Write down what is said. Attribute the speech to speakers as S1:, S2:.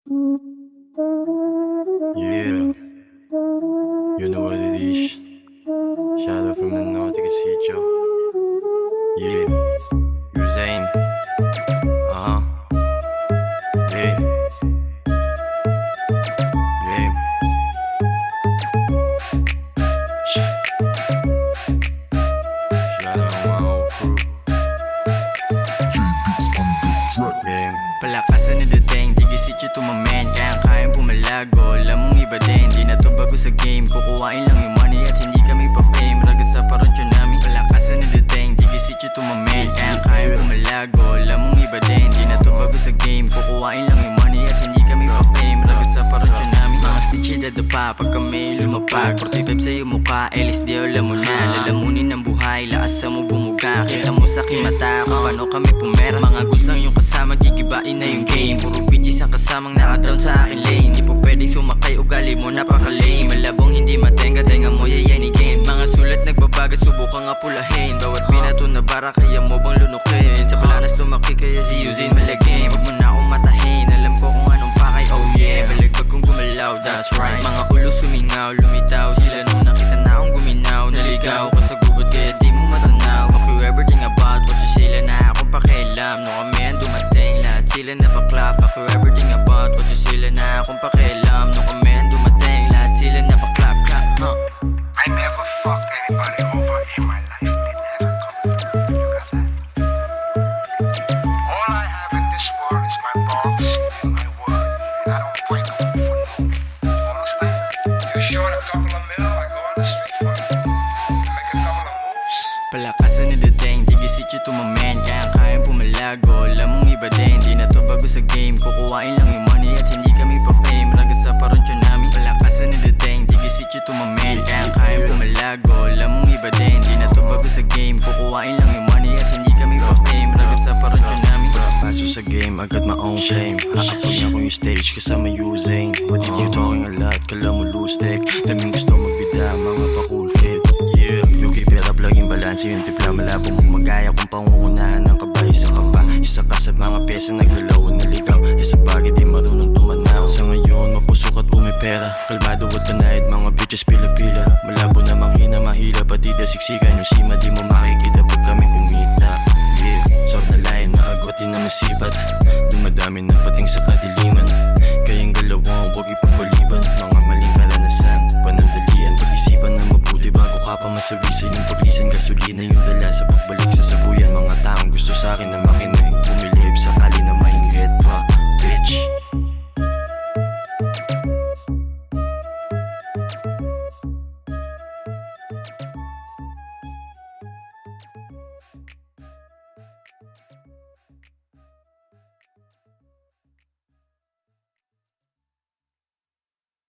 S1: Yeah, you know what it is. Shadow from the north, you can see it, yo. Yeah, Usain. Uh huh. Yeah, yeah. Shadow on my whole crew. Yeah.
S2: Palakasan na dating, di gisit you to my man. Kayang pumalago, alam mong iba din. Di na to bago sa game, kukuhain lang yung money at hindi kami pa-fame. Ragas sa parantyo namin. Palakasan na dating, di gisit you to my man. Kayang pumalago, alam mong iba din. Di na to bago sa game, kukuhain lang yung money at hindi kami pa-fame. Ragas sa parantyo namin. Mga stitchida pa pag kami lumapag. 45 sa iyong mukha, LSD alam mo na. Lalamunin ng buhay, laasa mo bumuga. Kita mo sa aking mata kung paano kami pumera. Mga gusto lang yung kasama, gigibain na yung game. Puro bitches ang kasamang nakadown sa akin lane. Di po pwedeng sumakay, ugali mo napaka-lame. Malabong hindi matenga, tenga mo yayanigin. Mga sulat nagbabaga, subukan nga pulahin. Bawat binato na bara, kaya mo bang lunukin? Sa palanas lumaki, kaya si Usain malagim. Huwag mo na akong matahin, alam ko kung anong pakay. Oh yeah, balagbag kong gumalaw, that's right. Mga ulo sumingaw, lumitaw sila nung nakita na akong guminaw. Naligaw ko sa gubat, kaya di mo matanaw. Fuck you everything about what you sila na akong pakialam. No kami ang dumating, lahat sila na bakla. Fuck you everything about what you sila na akong pakialam. No kami ang dumating, lahat sila na bakla.
S3: I never fucked anybody over in my life. It never come to me. You got that? All I have in this world is my balls and my word. And I don't break them for no. You understand? You short a couple of mil, I go on the street for you. To make a couple of moves.
S2: Palakasan na dating, di gisit you to my man. Kayang pumalago, alam mong iba din. Di na to bago sa game, kukuhain lang yung money at hindi kami pa-fame. Ragas sa parantyo namin. Palakasan na dating, di gisit you to my man. Kayang pumalago, alam mong iba din. Di na to bago sa game, kukuhain lang yung money at hindi kami pa-fame. Ragas sa parantyo namin.
S1: Pasok sa game, I got my own fame. Haapon na ko yung stage kasama Usain. What you talking a lot, kala mo loose tech. Daming gusto magbida, mga pa-cool kid. Yeah, yung keep it up, laging balanse yung tipla. Malabo mong magaya kung pangungunahan ng kabay sa kapa. Isa ka sa mga pyesa, naglalaw, naligaw. Isa bagay di marunong tumanaw. Sa ngayon, mapusok at pumipera. Kalmado at panahid, mga bitches pila-pila. Malabo na manghina, mahila, pati siksikan. Yung sima di mo makikita pag kami kumita. Yeah, sort na layan, naagwatin na masipat. Dumadami ng pating sa kadiliman. Kayang galawang huwag ipagpaliban. Mga maling karanasan, panandalian. Pag-isipan na mabuti bago ka pa masawisan. Yung paglisan, gasolina yung dala sa pagbalik sa sabuyan. Mga taong gusto sa akin na makinig, bumilib sakali na maingit pa, bitch.